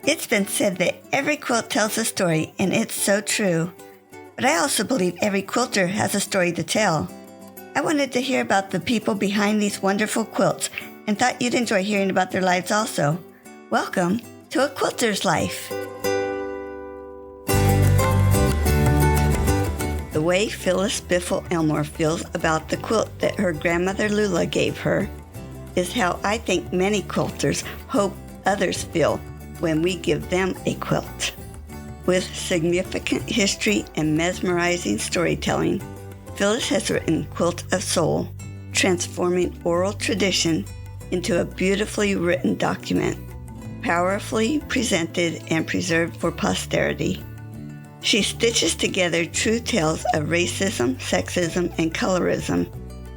It's been said that every quilt tells a story, and it's so true. But I also believe every quilter has a story to tell. I wanted to hear about the people behind these wonderful quilts and thought you'd enjoy hearing about their lives also. Welcome to A Quilter's Life. The way Phyllis Biffle Elmore feels about the quilt that her grandmother Lula gave her is how I think many quilters hope others feel when we give them a quilt. With significant history and mesmerizing storytelling, Phyllis has written Quilt of Souls, transforming oral tradition into a beautifully written document, powerfully presented and preserved for posterity. She stitches together true tales of racism, sexism, and colorism,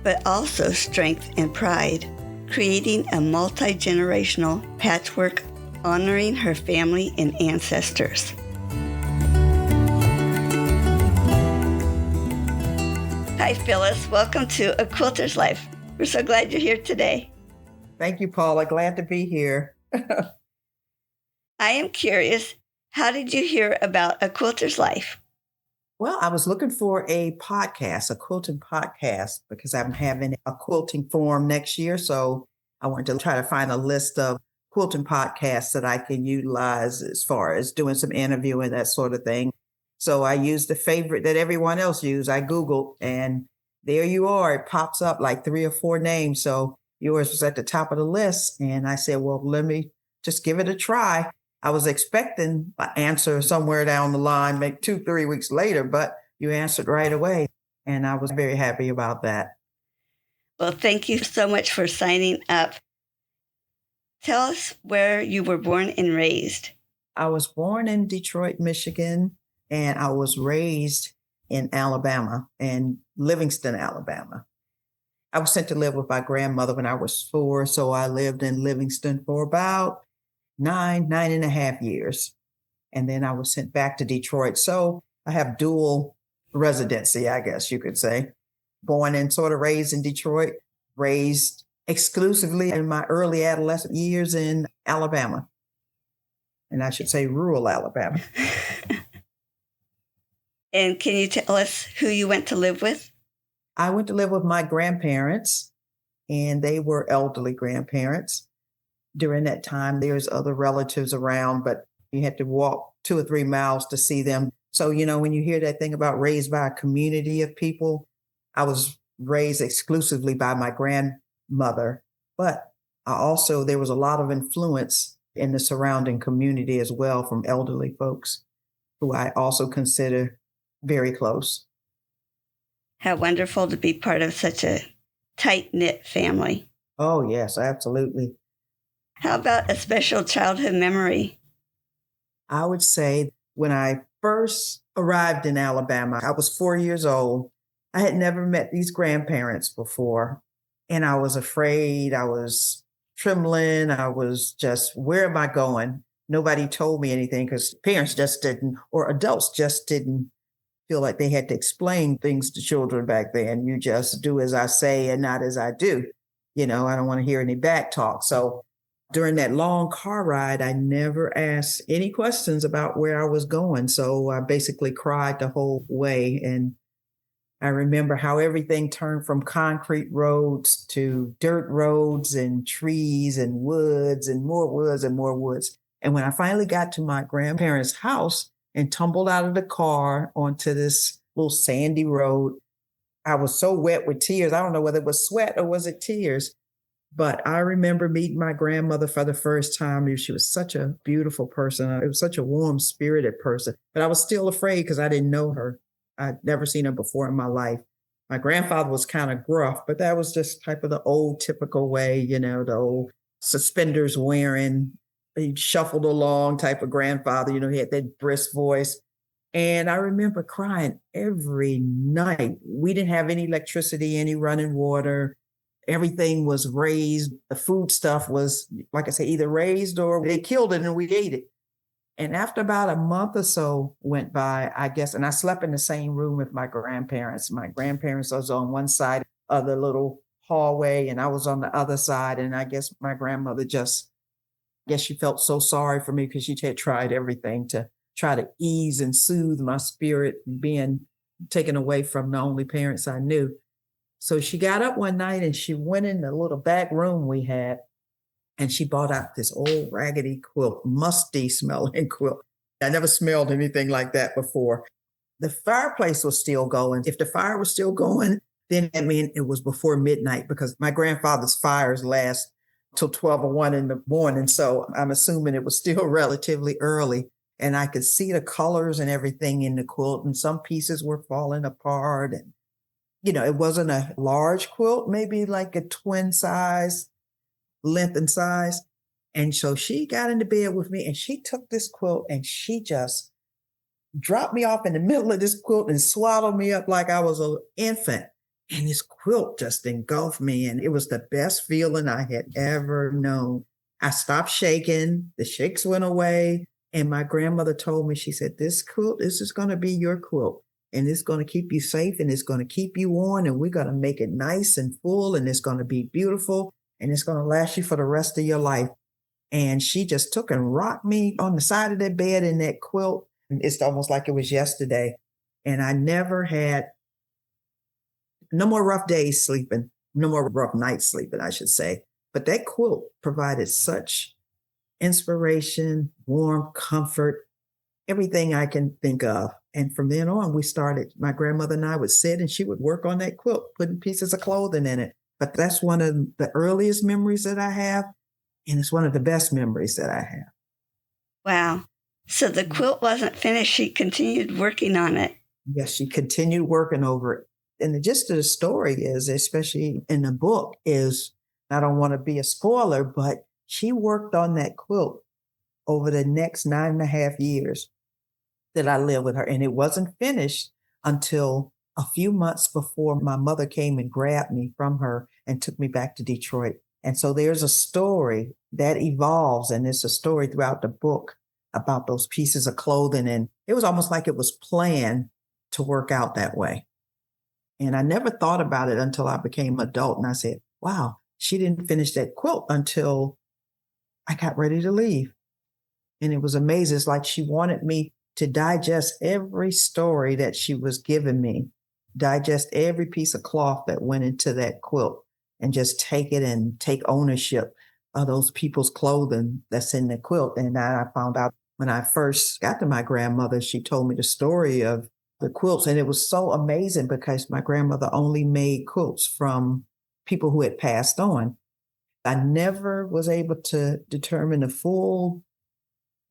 but also strength and pride, creating a multigenerational patchwork honoring her family and ancestors. Hi, Phyllis. Welcome to A Quilter's Life. We're so glad you're here today. Thank you, Paula. Glad to be here. I am curious, how did you hear about A Quilter's Life? Well, I was looking for a podcast, a quilting podcast, because I'm having a quilting forum next year. So I wanted to try to find a list of quilting podcasts that I can utilize as far as doing some interviewing, that sort of thing. So I used the favorite that everyone else used. I Googled, and there you are. It pops up like 3 or 4 names. So yours was at the top of the list. And I said, well, let me just give it a try. I was expecting an answer somewhere down the line, maybe 2-3 weeks later, but you answered right away. And I was very happy about that. Well, thank you so much for signing up. Tell us where you were born and raised. I was born in Detroit, Michigan, and I was raised in Alabama, in Livingston, Alabama. I was sent to live with my grandmother when I was 4, so I lived in Livingston for about 9.5 years. And then I was sent back to Detroit. So I have dual residency, I guess you could say. Born and sort of raised in Detroit, raised exclusively in my early adolescent years in Alabama. And I should say rural Alabama. And can you tell us who you went to live with? I went to live with my grandparents, and they were elderly grandparents. During that time, there's other relatives around, but you had to walk 2 or 3 miles to see them. So, when you hear that thing about raised by a community of people, I was raised exclusively by my grandmother, but there was a lot of influence in the surrounding community as well from elderly folks who I also consider very close. How wonderful to be part of such a tight-knit family. Oh, yes, absolutely. How about a special childhood memory? I would say when I first arrived in Alabama, I was 4 years old. I had never met these grandparents before, and I was afraid. I was trembling. I was just, where am I going? Nobody told me anything because parents just didn't, or adults just didn't feel like they had to explain things to children back then. You just do as I say and not as I do. I don't want to hear any back talk. So during that long car ride, I never asked any questions about where I was going. So I basically cried the whole way. And I remember how everything turned from concrete roads to dirt roads and trees and woods and more woods and more woods. And when I finally got to my grandparents' house and tumbled out of the car onto this little sandy road, I was so wet with tears. I don't know whether it was sweat or was it tears. But I remember meeting my grandmother for the first time. She was such a beautiful person. It was such a warm-spirited person. But I was still afraid because I didn't know her. I'd never seen her before in my life. My grandfather was kind of gruff, but that was just type of the old typical way, the old suspenders wearing, he shuffled along type of grandfather. He had that brisk voice. And I remember crying every night. We didn't have any electricity, any running water. Everything was raised. The food stuff was, like I said, either raised or they killed it and we ate it. And after about a month or so went by, I guess, and I slept in the same room with my grandparents. My grandparents was on one side of the little hallway and I was on the other side. And I guess my grandmother just Guess she felt so sorry for me because she had tried everything to try to ease and soothe my spirit being taken away from the only parents I knew. So she got up one night and she went in the little back room we had and she brought out this old raggedy quilt, musty smelling quilt. I never smelled anything like that before. The fireplace was still going. If the fire was still going, then that meant it was before midnight because my grandfather's fires last till 12 or 1 in the morning. So I'm assuming it was still relatively early. And I could see the colors and everything in the quilt. And some pieces were falling apart. And, it wasn't a large quilt, maybe like a twin size, length and size. And so she got into bed with me and she took this quilt and she just dropped me off in the middle of this quilt and swallowed me up like I was an infant. And this quilt just engulfed me. And it was the best feeling I had ever known. I stopped shaking. The shakes went away. And my grandmother told me, she said, this is going to be your quilt. And it's going to keep you safe and it's going to keep you warm. And we're going to make it nice and full. And it's going to be beautiful. And it's going to last you for the rest of your life. And she just took and rocked me on the side of that bed in that quilt. It's almost like it was yesterday. And I never had no more rough days sleeping, no more rough nights sleeping, I should say. But that quilt provided such inspiration, warmth, comfort, everything I can think of. And from then on, my grandmother and I would sit and she would work on that quilt, putting pieces of clothing in it. But that's one of the earliest memories that I have. And it's one of the best memories that I have. Wow. So the quilt wasn't finished. She continued working on it. Yes, she continued working over it. And the gist of the story is, especially in the book, is I don't want to be a spoiler, but she worked on that quilt over the next 9.5 years that I lived with her. And it wasn't finished until a few months before my mother came and grabbed me from her and took me back to Detroit. And so there's a story that evolves, and it's a story throughout the book about those pieces of clothing. And it was almost like it was planned to work out that way. And I never thought about it until I became an adult. And I said, wow, she didn't finish that quilt until I got ready to leave. And it was amazing. It's like she wanted me to digest every story that she was giving me, digest every piece of cloth that went into that quilt, and just take it and take ownership of those people's clothing that's in the quilt. And I found out when I first got to my grandmother, she told me the story of the quilts. And it was so amazing because my grandmother only made quilts from people who had passed on. I never was able to determine the full,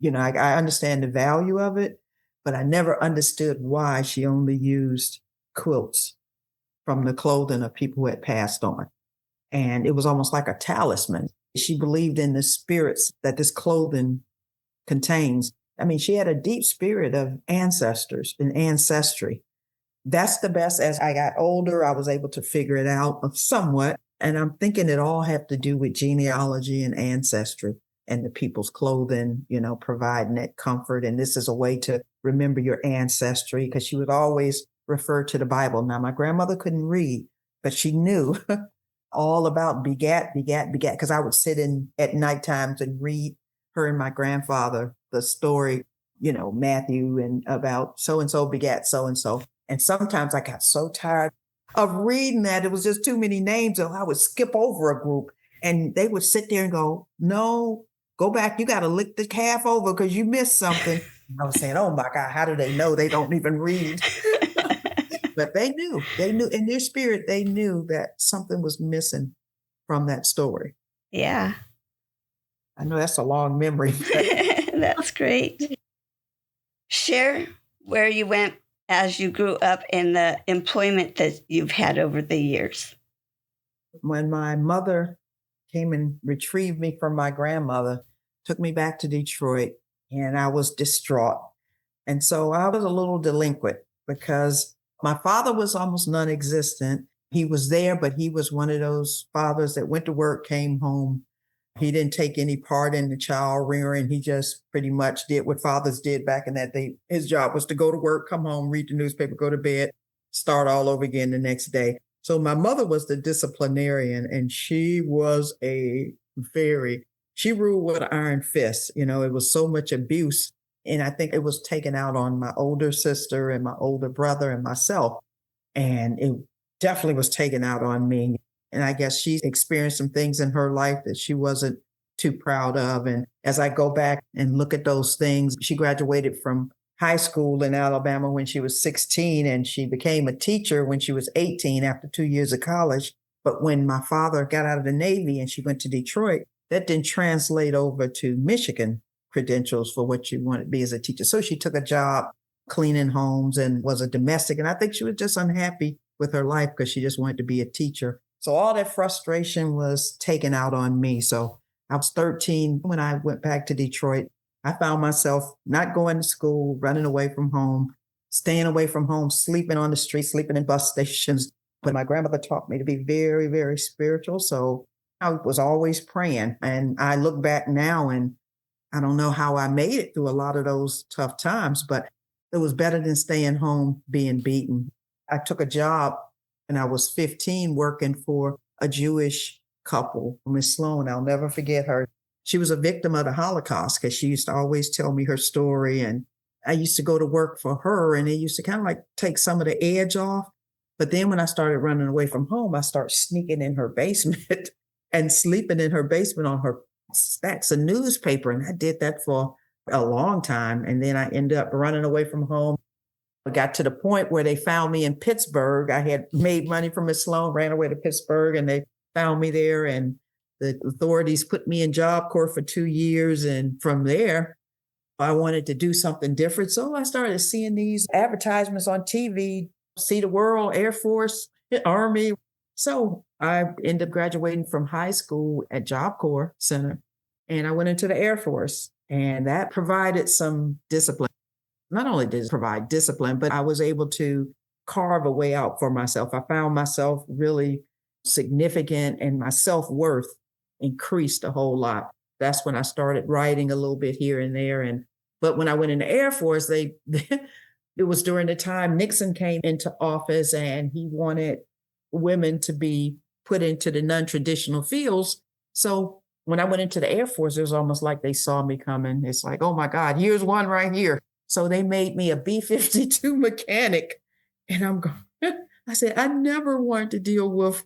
I understand the value of it, but I never understood why she only used quilts from the clothing of people who had passed on. And it was almost like a talisman. She believed in the spirits that this clothing contains. I mean, she had a deep spirit of ancestors and ancestry. That's the best. As I got older, I was able to figure it out somewhat. And I'm thinking it all had to do with genealogy and ancestry and the people's clothing, providing that comfort. And this is a way to remember your ancestry, because she would always refer to the Bible. Now, my grandmother couldn't read, but she knew all about begat, because I would sit in at night times and read her and my grandfather the story, Matthew, and about so-and-so begat so-and-so. And sometimes I got so tired of reading that it was just too many names, and I would skip over a group and they would sit there and go, no, go back. You got to lick the calf over because you missed something. I was saying, oh my God, how do they know? They don't even read. But they knew in their spirit, they knew that something was missing from that story. Yeah. I know that's a long memory. That's great. Share where you went as you grew up and the employment that you've had over the years. When my mother came and retrieved me from my grandmother, took me back to Detroit, and I was distraught. And so I was a little delinquent because my father was almost non-existent. He was there, but he was one of those fathers that went to work, came home. He didn't take any part in the child rearing. He just pretty much did what fathers did back in that day. His job was to go to work, come home, read the newspaper, go to bed, start all over again the next day. So my mother was the disciplinarian, and she was a very she ruled with an iron fist. It was so much abuse. And I think it was taken out on my older sister and my older brother and myself. And it definitely was taken out on me. And I guess she experienced some things in her life that she wasn't too proud of. And as I go back and look at those things, she graduated from high school in Alabama when she was 16, and she became a teacher when she was 18 after 2 years of college. But when my father got out of the Navy and she went to Detroit, that didn't translate over to Michigan credentials for what you want to be as a teacher. So she took a job cleaning homes and was a domestic. And I think she was just unhappy with her life because she just wanted to be a teacher. So all that frustration was taken out on me. So I was 13 when I went back to Detroit. I found myself not going to school, running away from home, staying away from home, sleeping on the street, sleeping in bus stations. But my grandmother taught me to be very, very spiritual. So I was always praying. And I look back now and I don't know how I made it through a lot of those tough times, but it was better than staying home being beaten. I took a job when I was 15 working for a Jewish couple, Miss Sloan. I'll never forget her. She was a victim of the Holocaust because she used to always tell me her story. And I used to go to work for her and it used to kind of like take some of the edge off. But then when I started running away from home, I started sneaking in her basement and sleeping in her basement on her stacks of newspaper. And I did that for a long time. And then I ended up running away from home. I got to the point where they found me in Pittsburgh. I had made money from Miss Sloan, ran away to Pittsburgh, and they found me there. And the authorities put me in Job Corps for 2 years. And from there, I wanted to do something different. So I started seeing these advertisements on TV, See the World, Air Force, Army. So I ended up graduating from high school at Job Corps Center, and I went into the Air Force, and that provided some discipline. Not only did it provide discipline, but I was able to carve a way out for myself. I found myself really significant and my self-worth increased a whole lot. That's when I started writing a little bit here and there. But when I went in the Air Force, it was during the time Nixon came into office and he wanted women to be put into the non-traditional fields. So when I went into the Air Force, it was almost like they saw me coming. It's like, oh my God, here's one right here. So they made me a B-52 mechanic. And I'm going, I said, I never wanted to deal with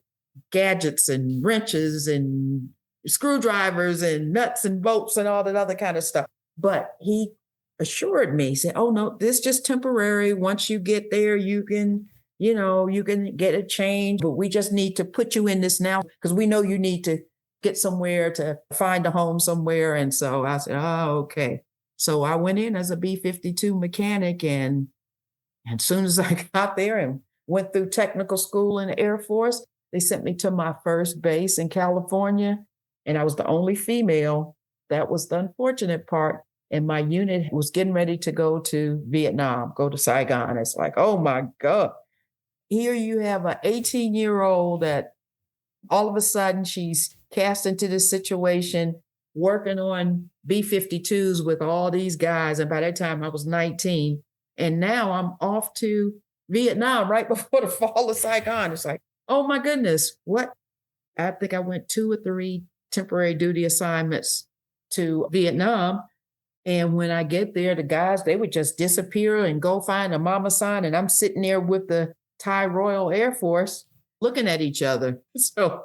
gadgets and wrenches and screwdrivers and nuts and bolts and all that other kind of stuff. But he assured me, he said, oh no, this is just temporary. Once you get there, you can get a change, but we just need to put you in this now because we know you need to get somewhere to find a home somewhere. And so I said, oh, okay. So I went in as a B-52 mechanic, and as soon as I got there and went through technical school in the Air Force, they sent me to my first base in California, and I was the only female. That was the unfortunate part. And my unit was getting ready to go to Vietnam, go to Saigon. It's like, oh my God. Here you have an 18-year-old that all of a sudden she's cast into this situation, working on B-52s with all these guys. And by that time I was 19. And now I'm off to Vietnam right before the fall of Saigon. It's like, oh my goodness, what? I think I went 2 or 3 temporary duty assignments to Vietnam. And when I get there, the guys, they would just disappear and go find a mama sign. And I'm sitting there with the Thai Royal Air Force looking at each other. So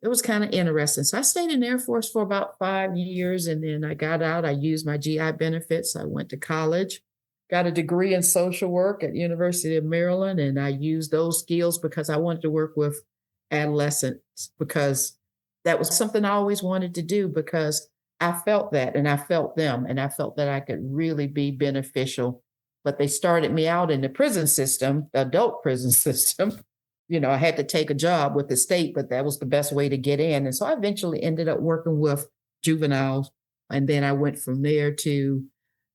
it was kind of interesting. So I stayed in the Air Force for about 5 years. And then I got out. I used my GI benefits. I went to college, got a degree in social work at University of Maryland. And I used those skills because I wanted to work with adolescents, because that was something I always wanted to do, because I felt that and I felt them and I felt that I could really be beneficial. But they started me out in the prison system, the adult prison system. I had to take a job with the state, but that was the best way to get in. And so I eventually ended up working with juveniles. And then I went from there to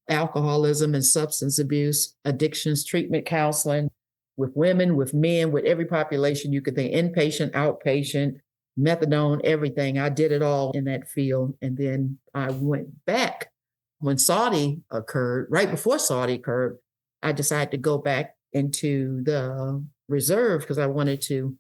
alcoholism and substance abuse, addictions, treatment counseling with women, with men, with every population you could think, inpatient, outpatient, methadone, everything. I did it all in that field. And then I went back when Saudi occurred, right before Saudi occurred. I decided to go back into the reserve because I wanted to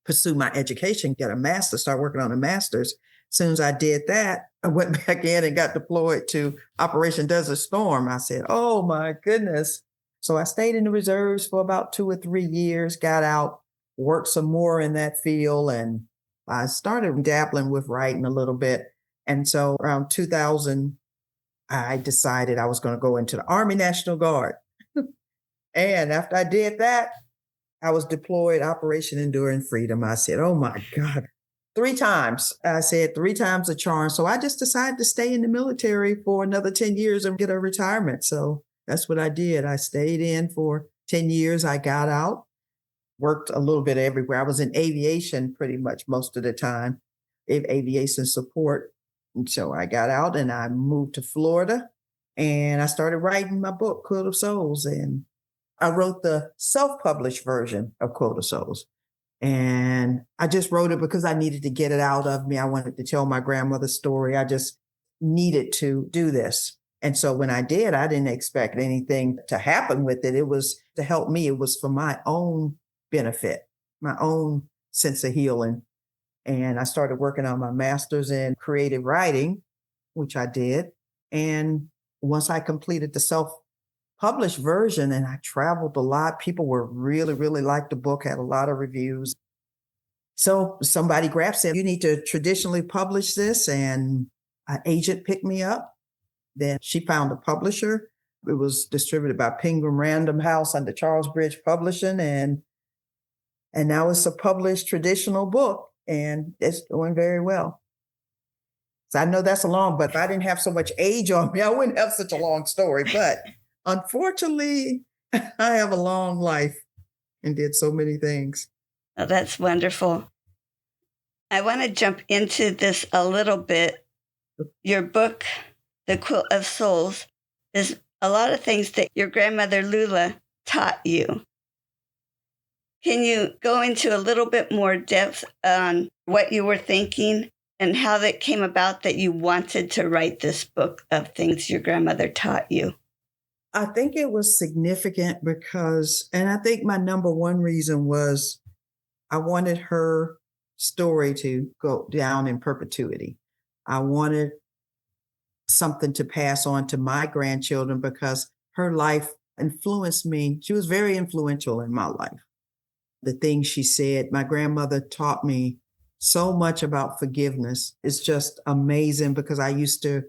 pursue my education, get a master's, start working on a master's. As soon as I did that, I went back in and got deployed to Operation Desert Storm. I said, oh my goodness. So I stayed in the reserves for about 2 or 3 years, got out, worked some more in that field, and I started dabbling with writing a little bit. And so around 2000, I decided I was going to go into the Army National Guard. And after I did that, I was deployed Operation Enduring Freedom. I said, oh my God. 3 times. I said 3 times a charm. So I just decided to stay in the military for another 10 years and get a retirement. So that's what I did. I stayed in for 10 years. I got out, worked a little bit everywhere. I was in aviation pretty much most of the time, aviation support. And so I got out and I moved to Florida and I started writing my book, Quilt of Souls. And I wrote the self-published version of Quilt of Souls. And I just wrote it because I needed to get it out of me. I wanted to tell my grandmother's story. I just needed to do this. And so when I did, I didn't expect anything to happen with it. It was to help me. It was for my own benefit, my own sense of healing. And I started working on my master's in creative writing, which I did. And once I completed the self-published version and I traveled a lot, people were really liked the book, had a lot of reviews. So somebody said, you need to traditionally publish this. And an agent picked me up. Then she found a publisher. It was distributed by Penguin Random House under Charles Bridge Publishing. And now it's a published traditional book and it's doing very well. So I know that's long, but if I didn't have so much age on me, I wouldn't have such a long story. But unfortunately, I have a long life and did so many things. Oh, that's wonderful. I want to jump into this a little bit. Your book, The Quilt of Souls, is a lot of things that your grandmother Lula taught you. Can you go into a little bit more depth on what you were thinking and how that came about that you wanted to write this book of things your grandmother taught you? I think it was significant because, and I think my number one reason was I wanted her story to go down in perpetuity. I wanted something to pass on to my grandchildren because her life influenced me. She was very influential in my life. The things she said, my grandmother taught me so much about forgiveness. It's just amazing because I used to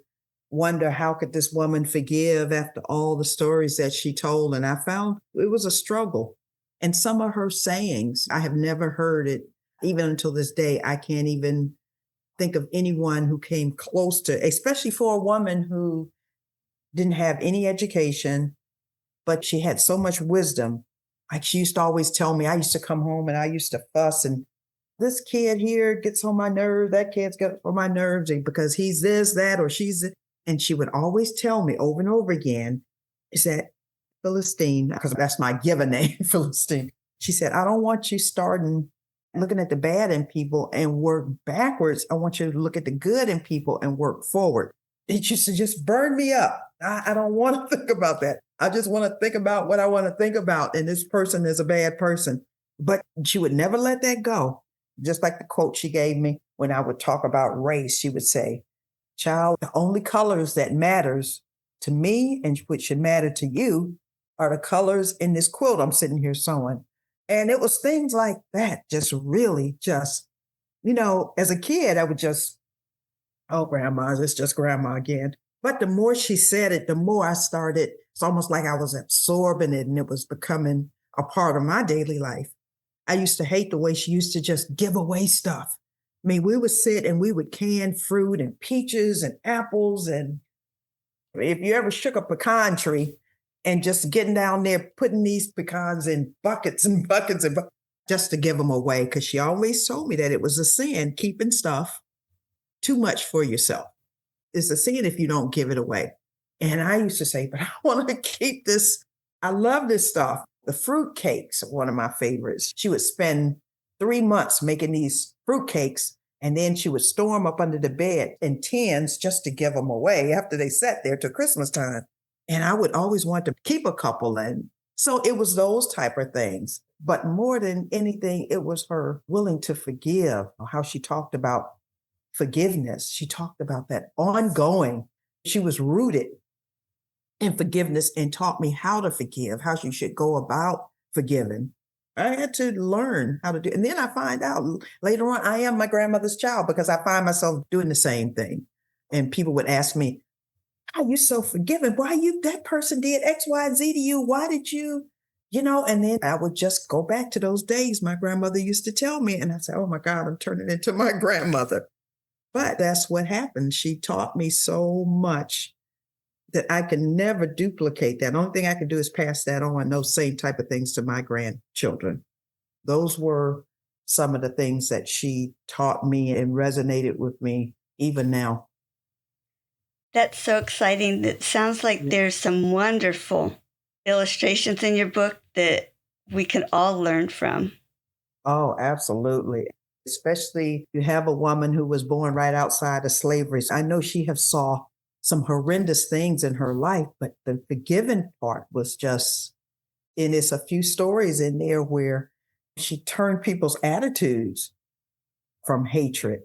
wonder how could this woman forgive after all the stories that she told. And I found it was a struggle. And some of her sayings, I have never heard it. Even until this day, I can't even think of anyone who came close to, especially for a woman who didn't have any education, but she had so much wisdom. Like she used to always tell me, I used to come home and I used to fuss and this kid here gets on my nerves, that kid's got on my nerves because he's this, that, or she's this. And she would always tell me over and over again, is that Philistine, because that's my given name, Philistine. She said, I don't want you starting looking at the bad in people and work backwards. I want you to look at the good in people and work forward. It used to just burn me up. I don't want to think about that. I just want to think about what I want to think about. And this person is a bad person. But she would never let that go. Just like the quote she gave me when I would talk about race, she would say, child, the only colors that matters to me and which should matter to you are the colors in this quilt I'm sitting here sewing. And it was things like that, just really just, as a kid, I would just, oh, grandma, it's just grandma again. But the more she said it, the more I started, it's almost like I was absorbing it and it was becoming a part of my daily life. I used to hate the way she used to just give away stuff. I mean, we would sit and we would can fruit and peaches and apples. And if you ever shook a pecan tree and just getting down there, putting these pecans in buckets and buckets and just to give them away. Because she always told me that it was a sin keeping stuff too much for yourself. It's a sin if you don't give it away. And I used to say, but I want to keep this. I love this stuff. The fruit cakes are one of my favorites. She would spend 3 months making these fruit cakes, and then she would store them up under the bed in tins just to give them away after they sat there till Christmas time. And I would always want to keep a couple. And so it was those type of things. But more than anything, it was her willing to forgive, how she talked about forgiveness. She talked about that ongoing. She was rooted in forgiveness and taught me how to forgive, how you should go about forgiving. I had to learn how to do it. And then I find out later on, I am my grandmother's child because I find myself doing the same thing. And people would ask me, are you so forgiving? That person did X, Y, and Z to you. Why did you, and then I would just go back to those days my grandmother used to tell me. And I said, oh my God, I'm turning into my grandmother. But that's what happened. She taught me so much that I can never duplicate that. The only thing I can do is pass that on, those same type of things to my grandchildren. Those were some of the things that she taught me and resonated with me even now. That's so exciting. It sounds like there's some wonderful illustrations in your book that we can all learn from. Oh, absolutely. Especially you have a woman who was born right outside of slavery. I know she have saw some horrendous things in her life, but the forgiving part was just, and it's a few stories in there where she turned people's attitudes from hatred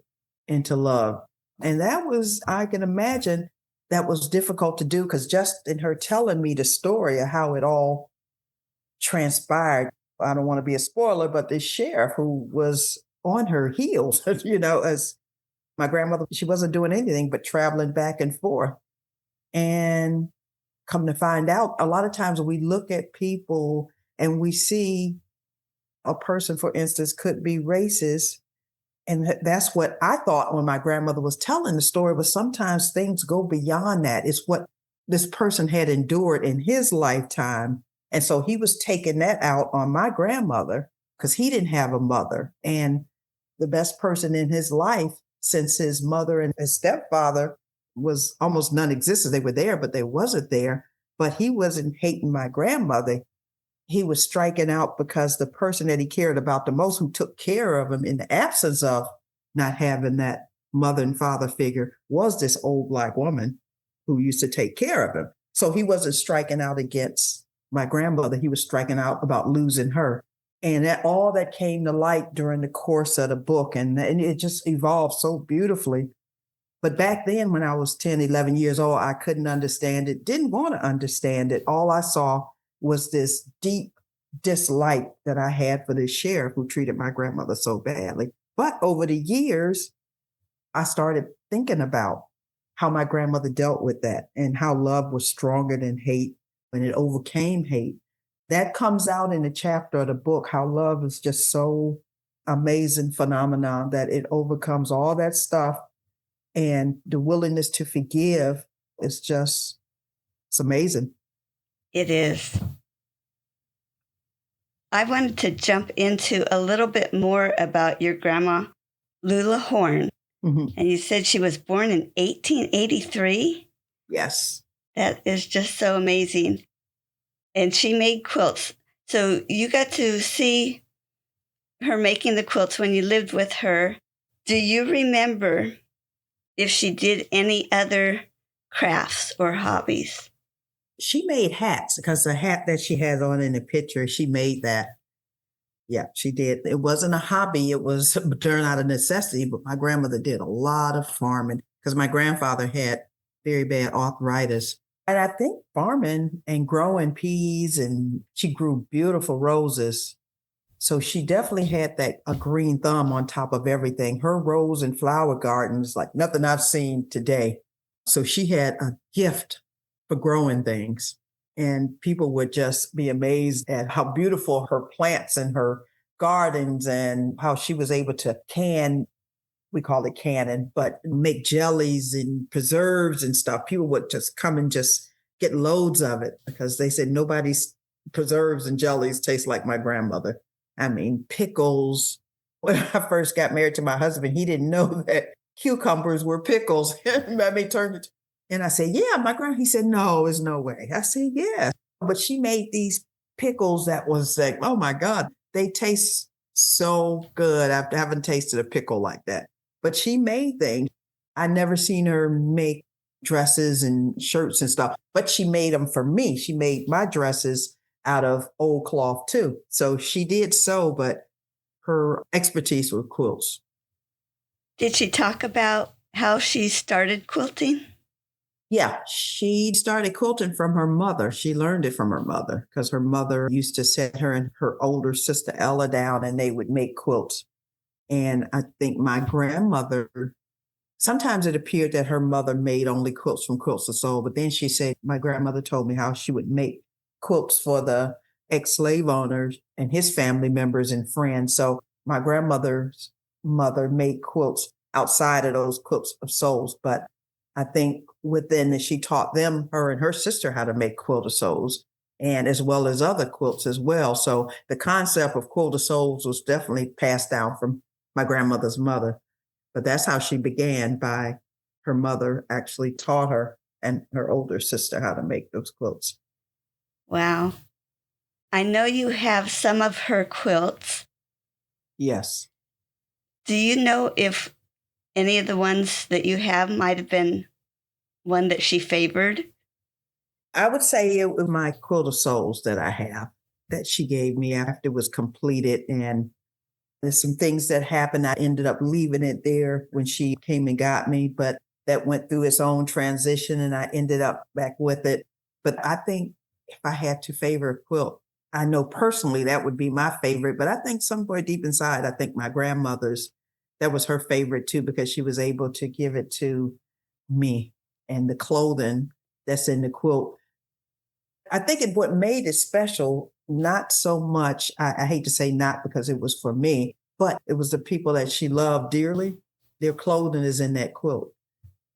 into love. And that was, I can imagine, that was difficult to do because just in her telling me the story of how it all transpired, I don't want to be a spoiler, but the sheriff who was on her heels, as my grandmother, she wasn't doing anything but traveling back and forth. And come to find out, a lot of times we look at people and we see a person, for instance, could be racist. And that's what I thought when my grandmother was telling the story, but sometimes things go beyond that. It's what this person had endured in his lifetime. And so he was taking that out on my grandmother because he didn't have a mother. And the best person in his life, since his mother and his stepfather was almost non-existent. They were there, but they wasn't there. But he wasn't hating my grandmother. He was striking out because the person that he cared about the most, who took care of him in the absence of not having that mother and father figure, was this old Black woman who used to take care of him. So he wasn't striking out against my grandmother. He was striking out about losing her. And all that came to light during the course of the book. And it just evolved so beautifully. But back then, when I was 10, 11 years old, I couldn't understand it, didn't want to understand it. All I saw was this deep dislike that I had for this sheriff who treated my grandmother so badly. But over the years, I started thinking about how my grandmother dealt with that and how love was stronger than hate and it overcame hate. That comes out in the chapter of the book, how love is just so amazing phenomenon that it overcomes all that stuff. And the willingness to forgive is just, it's amazing. It is. I wanted to jump into a little bit more about your grandma, Lula Horn. Mm-hmm. And you said she was born in 1883? Yes. That is just so amazing. And she made quilts. So you got to see her making the quilts when you lived with her. Do you remember if she did any other crafts or hobbies? She made hats because the hat that she has on in the picture, she made that. Yeah, she did. It wasn't a hobby. It was turned out of necessity, but my grandmother did a lot of farming because my grandfather had very bad arthritis. And I think farming and growing peas, and she grew beautiful roses. So she definitely had a green thumb on top of everything. Her rose and flower gardens, like nothing I've seen today. So she had a gift for growing things. And people would just be amazed at how beautiful her plants and her gardens and how she was able to can, we call it canning, but make jellies and preserves and stuff. People would just come and just get loads of it because they said nobody's preserves and jellies taste like my grandmother. I mean, pickles. When I first got married to my husband, he didn't know that cucumbers were pickles. I mean, and I said, yeah, my grandma. He said, no, there's no way. I said, yeah. But she made these pickles that was like, oh my God, they taste so good. I haven't tasted a pickle like that. But she made things. I never seen her make dresses and shirts and stuff, but she made them for me. She made my dresses out of old cloth too. So she did sew, but her expertise was quilts. Did she talk about how she started quilting? Yeah, she started quilting from her mother. She learned it from her mother because her mother used to set her and her older sister Ella down and they would make quilts. And I think my grandmother, sometimes it appeared that her mother made only quilts from Quilts of Soul, but then she said, my grandmother told me how she would make quilts for the ex-slave owners and his family members and friends. So my grandmother's mother made quilts outside of those Quilts of Souls, but I think within that she taught them, her and her sister, how to make Quilt of Souls and as well as other quilts as well. So the concept of Quilt of Souls was definitely passed down from my grandmother's mother. But that's how she began, by her mother actually taught her and her older sister how to make those quilts. Wow. I know you have some of her quilts. Yes. Do you know if any of the ones that you have might have been one that she favored? I would say it was my Quilt of Souls that I have that she gave me after it was completed. And there's some things that happened. I ended up leaving it there when she came and got me, but that went through its own transition and I ended up back with it. But I think if I had to favor a quilt, I know personally that would be my favorite, but I think somewhere deep inside, I think my grandmother's, that was her favorite too, because she was able to give it to me and the clothing that's in the quilt. I think what made it special, not so much, I hate to say not because it was for me, but it was the people that she loved dearly. Their clothing is in that quilt.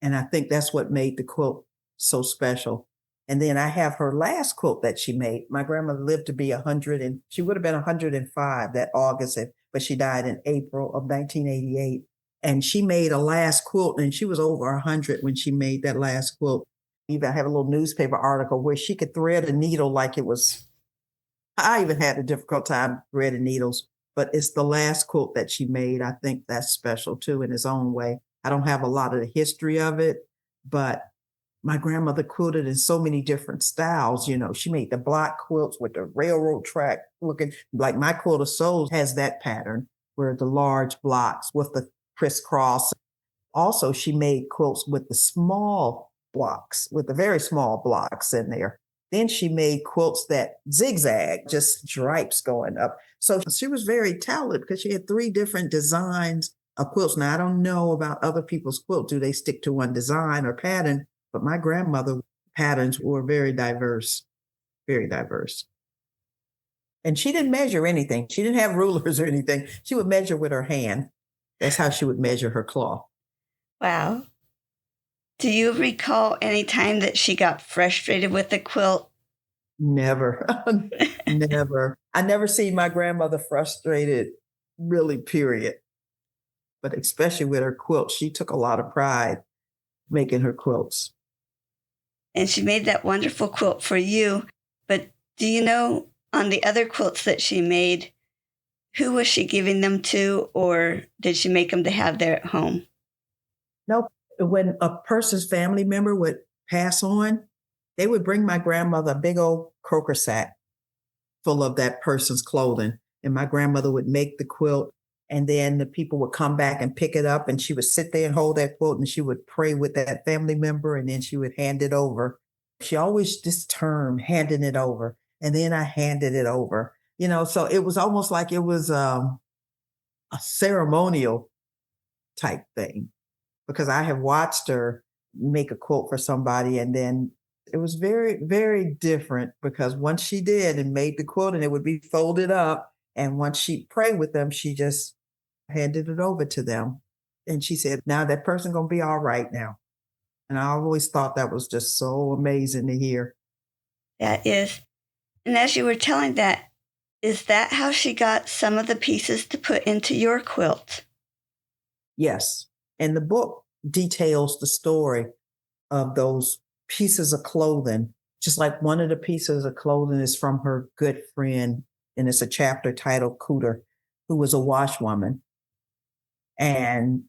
And I think that's what made the quilt so special. And then I have her last quilt that she made. My grandmother lived to be 100 and she would have been 105 that August, but she died in April of 1988. And she made a last quilt and she was over 100 when she made that last quilt. Even I have a little newspaper article where she could thread a needle like it was, I even had a difficult time threading needles, but it's the last quilt that she made. I think that's special too in its own way. I don't have a lot of the history of it, but my grandmother quilted in so many different styles. You know, she made the block quilts with the railroad track looking, like my Quilt of Souls has that pattern where the large blocks with the crisscross. Also, she made quilts with the small blocks, with the very small blocks in there. Then she made quilts that zigzag, just stripes going up. So she was very talented because she had 3 different designs of quilts. Now, I don't know about other people's quilts. Do they stick to one design or pattern? But my grandmother patterns were very diverse, very diverse. And she didn't measure anything. She didn't have rulers or anything. She would measure with her hand. That's how she would measure her cloth. Wow. Do you recall any time that she got frustrated with the quilt? Never, never. I never seen my grandmother frustrated, really, period. But especially with her quilts, she took a lot of pride making her quilts. And she made that wonderful quilt for you. But do you know on the other quilts that she made, who was she giving them to, or did she make them to have there at home? Nope. When a person's family member would pass on, they would bring my grandmother a big old croaker sack full of that person's clothing. And my grandmother would make the quilt. And then the people would come back and pick it up. And she would sit there and hold that quilt and she would pray with that family member. And then she would hand it over. She always this term, handing it over. And then I handed it over. You know, so it was almost like it was a ceremonial type thing, because I have watched her make a quilt for somebody and then it was very, very different because once she did and made the quilt and it would be folded up, and once she prayed with them, she just handed it over to them. And she said, now that person gonna be all right now. And I always thought that was just so amazing to hear. That is. And as you were telling that, is that how she got some of the pieces to put into your quilt? Yes. And the book details the story of those pieces of clothing. Just like one of the pieces of clothing is from her good friend, and it's a chapter titled Quilter, who was a washwoman. And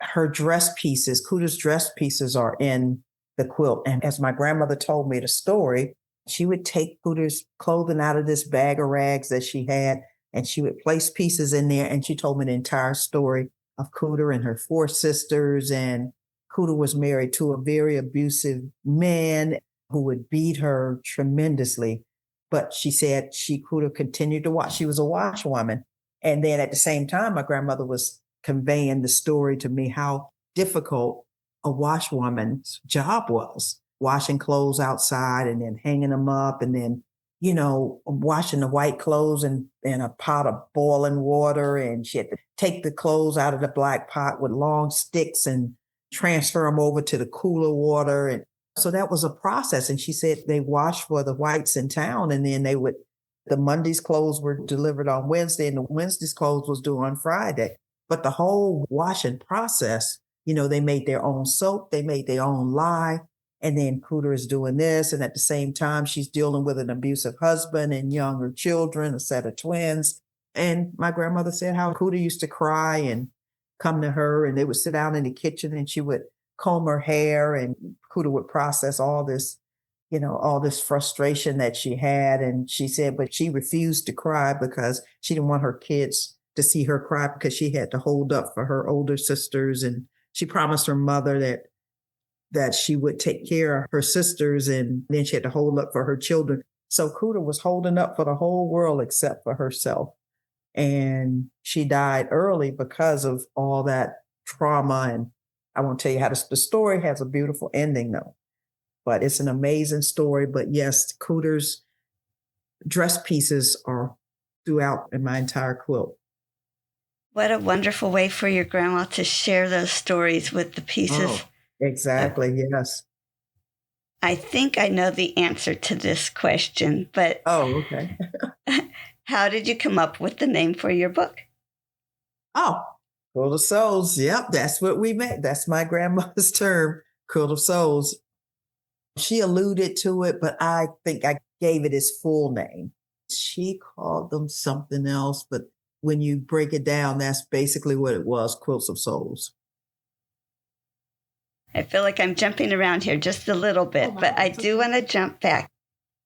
her dress pieces, Quilter's dress pieces, are in the quilt. And as my grandmother told me the story, she would take Quilter's clothing out of this bag of rags that she had, and she would place pieces in there. And she told me the entire story of Quilter and her 4 sisters. And Quilter was married to a very abusive man who would beat her tremendously. But she said Quilter continued to wash. She was a washwoman. And then at the same time, my grandmother was conveying the story to me how difficult a washwoman's job was. Washing clothes outside and then hanging them up and then, washing the white clothes in a pot of boiling water. And she had to take the clothes out of the black pot with long sticks and transfer them over to the cooler water. And so that was a process. And she said they washed for the whites in town, and then the Monday's clothes were delivered on Wednesday and the Wednesday's clothes was due on Friday. But the whole washing process, they made their own soap, they made their own lye. And then Quilter is doing this. And at the same time, she's dealing with an abusive husband and younger children, a set of twins. And my grandmother said how Quilter used to cry and come to her, and they would sit down in the kitchen and she would comb her hair, and Quilter would process all this frustration that she had. And she said, but she refused to cry because she didn't want her kids to see her cry, because she had to hold up for her older sisters. And she promised her mother that she would take care of her sisters, and then she had to hold up for her children. So Quilter was holding up for the whole world except for herself. And she died early because of all that trauma. And I won't tell you how the story has a beautiful ending though. But it's an amazing story. But yes, Quilter's dress pieces are throughout in my entire quilt. What a wonderful way for your grandma to share those stories with the pieces. Oh, exactly, yes. I think I know the answer to this question, but oh, okay. How did you come up with the name for your book? Oh, Quilt of Souls. Yep, that's what we met. That's my grandmother's term, Quilt of Souls. She alluded to it, but I think I gave it its full name. She called them something else, but when you break it down, that's basically what it was, Quilts of Souls. I feel like I'm jumping around here just a little bit, but I do want to jump back.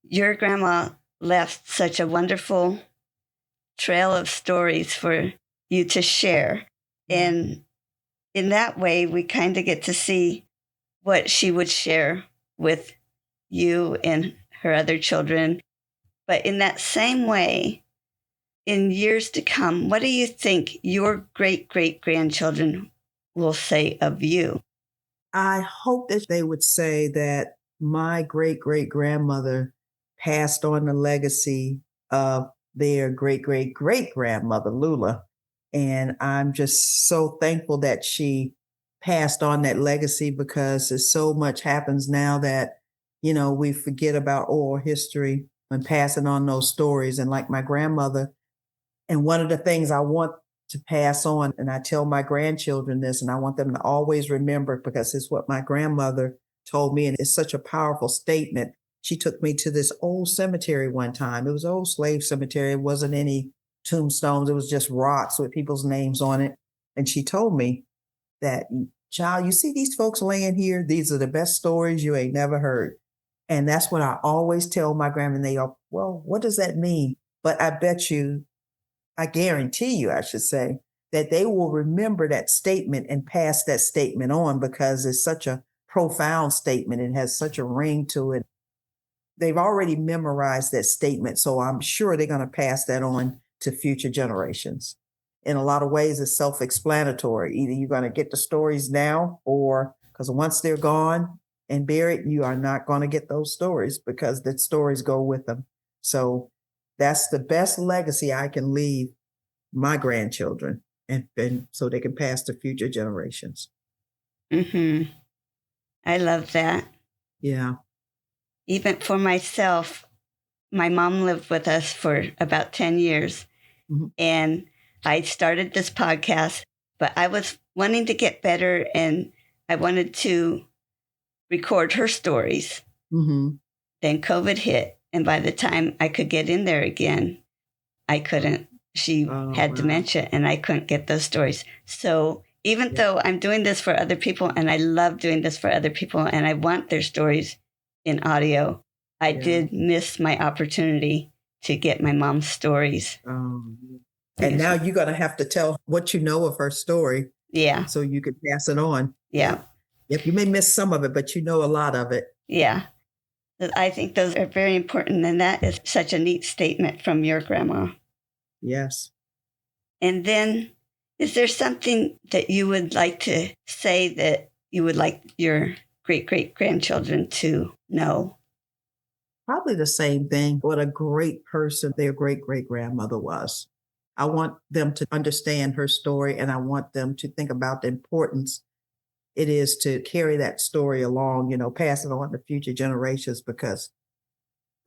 Your grandma left such a wonderful trail of stories for you to share. And in that way, we kind of get to see what she would share with you and her other children. But in that same way, in years to come, what do you think your great-great-grandchildren will say of you? I hope that they would say that my great-great-grandmother passed on the legacy of their great-great-great-grandmother, Lula. And I'm just so thankful that she passed on that legacy, because there's so much happens now that, we forget about oral history and passing on those stories. And like my grandmother, and one of the things I want to pass on, and I tell my grandchildren this, and I want them to always remember, because it's what my grandmother told me, and it's such a powerful statement. She took me to this old cemetery one time. It was an old slave cemetery. It wasn't any tombstones. It was just rocks with people's names on it. And she told me that, child, you see these folks laying here? These are the best stories you ain't never heard. And that's what I always tell my grandma. And they go, well, what does that mean? But I guarantee you, I should say, that they will remember that statement and pass that statement on, because it's such a profound statement. It has such a ring to it. They've already memorized that statement, so I'm sure they're going to pass that on to future generations. In a lot of ways, it's self-explanatory. Either you're going to get the stories now, or because once they're gone and buried, you are not going to get those stories, because the stories go with them. So that's the best legacy I can leave my grandchildren, and so they can pass to future generations. Mm-hmm. I love that. Yeah. Even for myself, my mom lived with us for about 10 years. Mm-hmm. And I started this podcast, but I was wanting to get better, and I wanted to record her stories. Mm-hmm. Then COVID hit. And by the time I could get in there again, I couldn't. She had dementia, and I couldn't get those stories. So even though I'm doing this for other people, and I love doing this for other people, and I want their stories in audio, I did miss my opportunity to get my mom's stories. And now you're going to have to tell what you know of her story, Yeah. So you could pass it on. Yeah. Yep, you may miss some of it, but you know a lot of it. Yeah. I think those are very important. And that is such a neat statement from your grandma. Yes. And then, is there something that you would like to say that you would like your great great grandchildren to know? Probably the same thing. What a great person their great great grandmother was. I want them to understand her story, and I want them to think about the importance it is to carry that story along, pass it on to future generations, because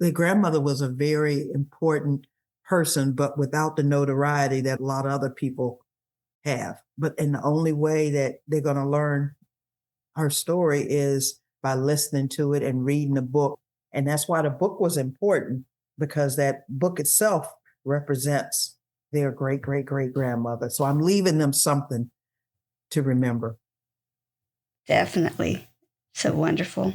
the grandmother was a very important person, but without the notoriety that a lot of other people have. And the only way that they're going to learn her story is by listening to it and reading the book. And that's why the book was important, because that book itself represents their great great great grandmother. So I'm leaving them something to remember. Definitely. So wonderful.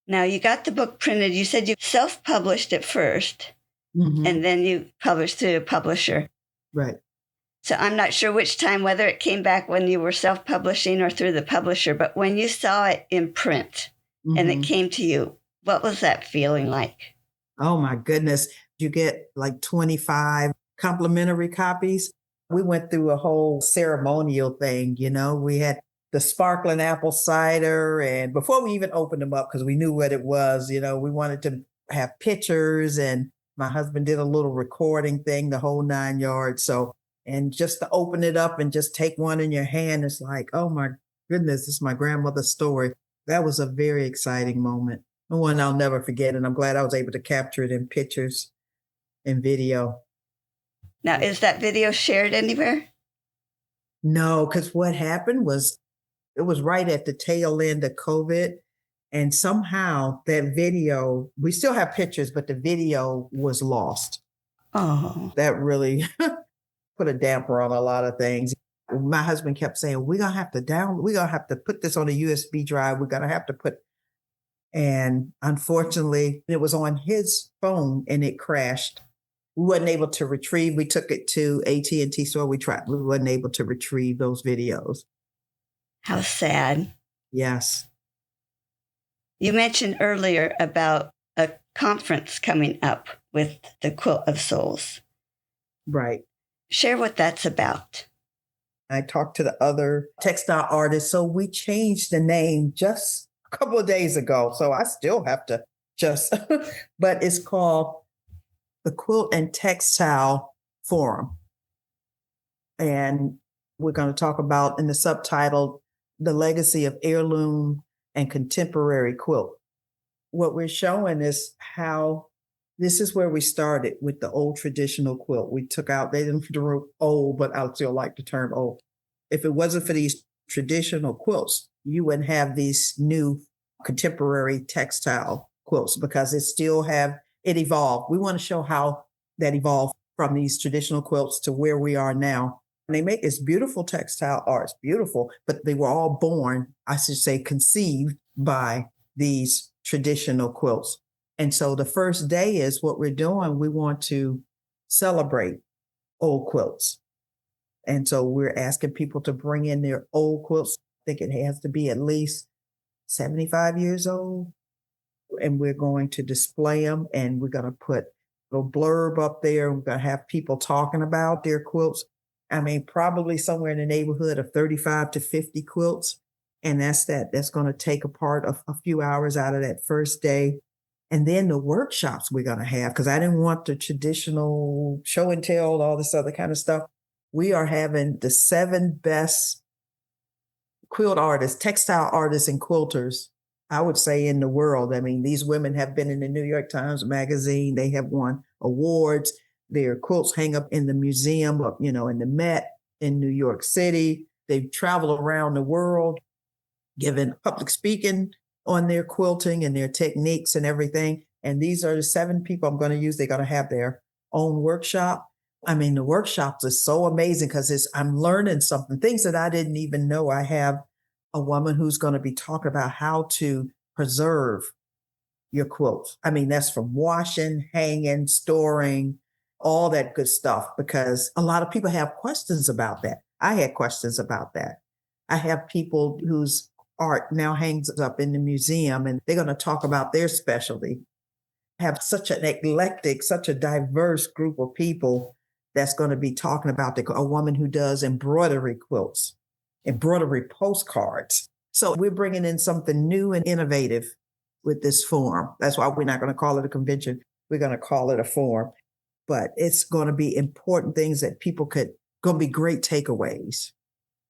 Now, you got the book printed. You said you self-published it first, and then you published through a publisher. Right. So I'm not sure which time, whether it came back when you were self-publishing or through the publisher, but when you saw it in print and it came to you, what was that feeling like? Oh my goodness. You get like 25 complimentary copies. We went through a whole ceremonial thing, we had the sparkling apple cider. And before we even opened them up, because we knew what it was, we wanted to have pictures, and my husband did a little recording thing, the whole 9 yards. So, and just to open it up and just take one in your hand, it's like, oh my goodness, this is my grandmother's story. That was a very exciting moment. One I'll never forget. And I'm glad I was able to capture it in pictures and video. Now, is that video shared anywhere? No, because what happened was it was right at the tail end of COVID. And somehow that video, we still have pictures, but the video was lost. Oh. That really put a damper on a lot of things. My husband kept saying, we're going to have to put this on a USB drive. We're going to have to put, and unfortunately it was on his phone and it crashed. We wasn't able to retrieve. We took it to AT&T store. We wasn't able to retrieve those videos. How sad. Yes. You mentioned earlier about a conference coming up with the Quilt of Souls. Right. Share what that's about. I talked to the other textile artists. So we changed the name just a couple of days ago. So I still have to but it's called the Quilt and Textile Forum. And we're going to talk about, in the subtitle, the legacy of heirloom and contemporary quilt. What we're showing is how this is where we started with the old traditional quilt. We took out, they didn't do old, but I still like the term old. If it wasn't for these traditional quilts, you wouldn't have these new contemporary textile quilts, because it evolved. We want to show how that evolved from these traditional quilts to where we are now. And they make this beautiful textile arts, beautiful, but they were all born, I should say, conceived by these traditional quilts. And so the first day is what we're doing. We want to celebrate old quilts. And so we're asking people to bring in their old quilts. I think it has to be at least 75 years old. And we're going to display them, and we're going to put a little blurb up there. We're going to have people talking about their quilts. I mean, probably somewhere in the neighborhood of 35 to 50 quilts. And that's going to take a part of a few hours out of that first day. And then the workshops we're going to have, because I didn't want the traditional show and tell, all this other kind of stuff. We are having the 7 best quilt artists, textile artists, and quilters, I would say, in the world. I mean, these women have been in the New York Times Magazine. They have won awards. Their quilts hang up in the museum, in the Met in New York City. They've traveled around the world, giving public speaking on their quilting and their techniques and everything. And these are the 7 people I'm going to use. They're going to have their own workshop. I mean, the workshops are so amazing, because I'm learning something, things that I didn't even know. I have a woman who's going to be talking about how to preserve your quilts. I mean, that's from washing, hanging, storing, all that good stuff, because a lot of people have questions about that. I had questions about that. I have people whose art now hangs up in the museum, and they're going to talk about their specialty. Have such an eclectic, such a diverse group of people that's going to be talking about a woman who does embroidery quilts, embroidery postcards. So we're bringing in something new and innovative with this forum. That's why we're not going to call it a convention. We're going to call it a forum. But it's going to be important things that people going to be great takeaways,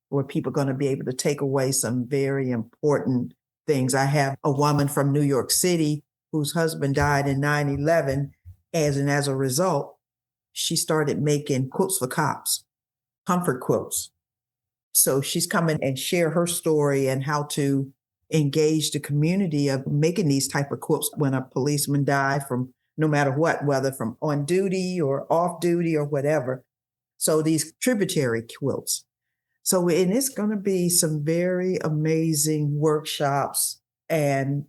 where people are going to be able to take away some very important things. I have a woman from New York City whose husband died in 9/11. As a result, she started making quilts for cops, comfort quilts. So she's coming and share her story and how to engage the community of making these type of quilts when a policeman died, from no matter what, whether from on duty or off duty or whatever. So these tributary quilts. So, and it's going to be some very amazing workshops and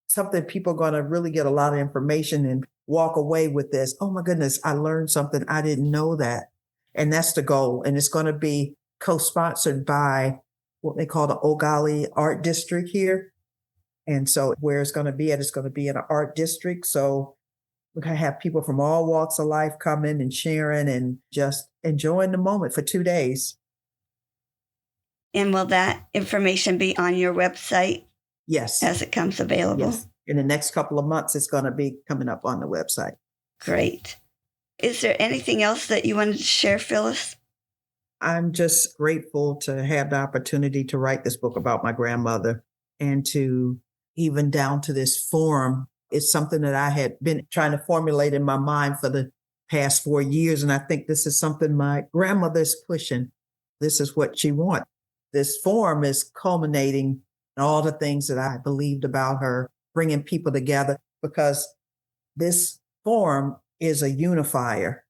something people are going to really get a lot of information and walk away with this. Oh my goodness, I learned something. I didn't know that. And that's the goal. And it's going to be co-sponsored by what they call the Ogali Art District here. And so where it's going to be at, it's going to be in an art district. So we're going to have people from all walks of life coming and sharing and just enjoying the moment for 2 days. And will that information be on your website? Yes. As it comes available? Yes. In the next couple of months, it's going to be coming up on the website. Great. Is there anything else that you wanted to share, Phyllis? I'm just grateful to have the opportunity to write this book about my grandmother, and to even down to this forum. It's something that I had been trying to formulate in my mind for the past 4 years. And I think this is something my grandmother's pushing. This is what she wants. This forum is culminating in all the things that I believed about her, bringing people together, because this forum is a unifier.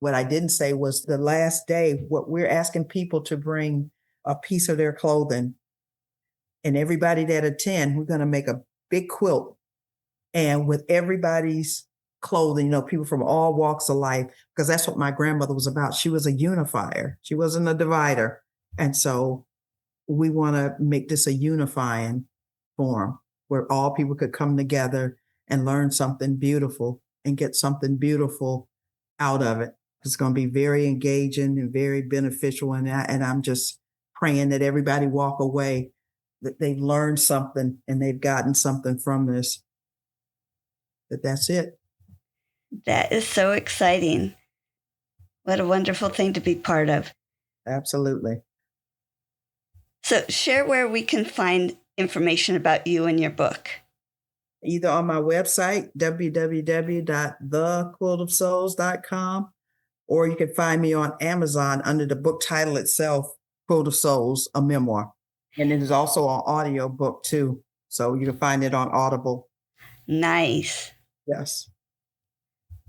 What I didn't say was the last day, what we're asking people to bring a piece of their clothing, and everybody that attend, we're going to make a big quilt, and with everybody's clothing, people from all walks of life, because that's what my grandmother was about. She was a unifier. She wasn't a divider. And so we want to make this a unifying forum where all people could come together and learn something beautiful and get something beautiful out of it. It's going to be very engaging and very beneficial. And I'm just praying that everybody walk away, that they've learned something and they've gotten something from this. That's it. That is so exciting. What a wonderful thing to be part of. Absolutely. So share where we can find information about you and your book. Either on my website, www.thequiltofsouls.com, or you can find me on Amazon under the book title itself, Quilt of Souls, a memoir. And it is also an audio book too. So you can find it on Audible. Nice. Yes.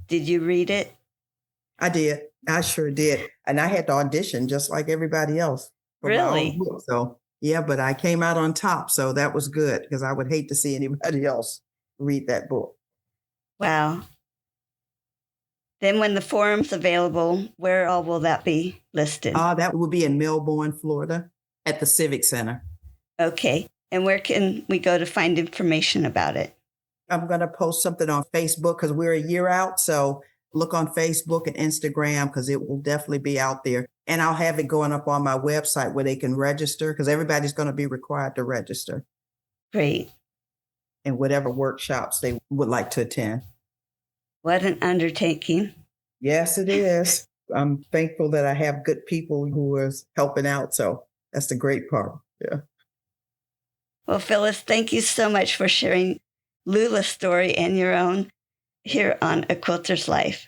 Did you read it? I did. I sure did. And I had to audition just like everybody else. Really? So, yeah, but I came out on top. So that was good, because I would hate to see anybody else read that book. Wow. Then when the forum's available, where all will that be listed? That will be in Melbourne, Florida, at the Civic Center. Okay. And where can we go to find information about it? I'm going to post something on Facebook because we're a year out. So look on Facebook and Instagram, because it will definitely be out there. And I'll have it going up on my website where they can register, because everybody's going to be required to register. Great. And whatever workshops they would like to attend. What an undertaking. Yes, it is. I'm thankful that I have good people who are helping out. So that's the great part. Yeah. Well, Phyllis, thank you so much for sharing Lula's story and your own here on A Quilter's Life.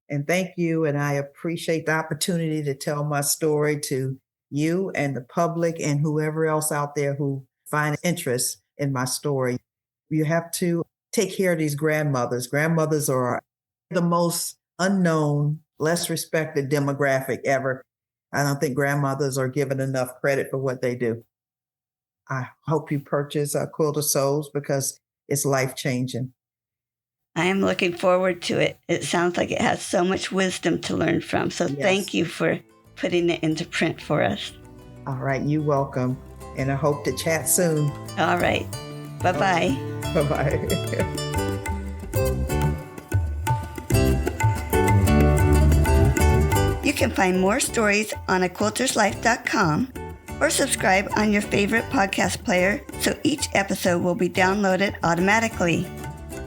And thank you. And I appreciate the opportunity to tell my story to you and the public and whoever else out there who find interest in my story. You have to take care of these grandmothers. Grandmothers are the most unknown, less respected demographic ever. I don't think grandmothers are given enough credit for what they do. I hope you purchase a Quilt of Souls, because it's life-changing. I am looking forward to it. It sounds like it has so much wisdom to learn from. So Yes. Thank you for putting it into print for us. All right, you're welcome. And I hope to chat soon. All right. Bye-bye. Bye-bye. You can find more stories on aquilterslife.com or subscribe on your favorite podcast player so each episode will be downloaded automatically.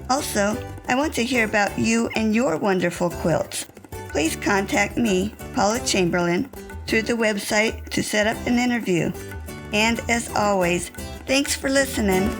Also, I want to hear about you and your wonderful quilts. Please contact me, Paula Chamberlain, through the website to set up an interview. And as always, thanks for listening.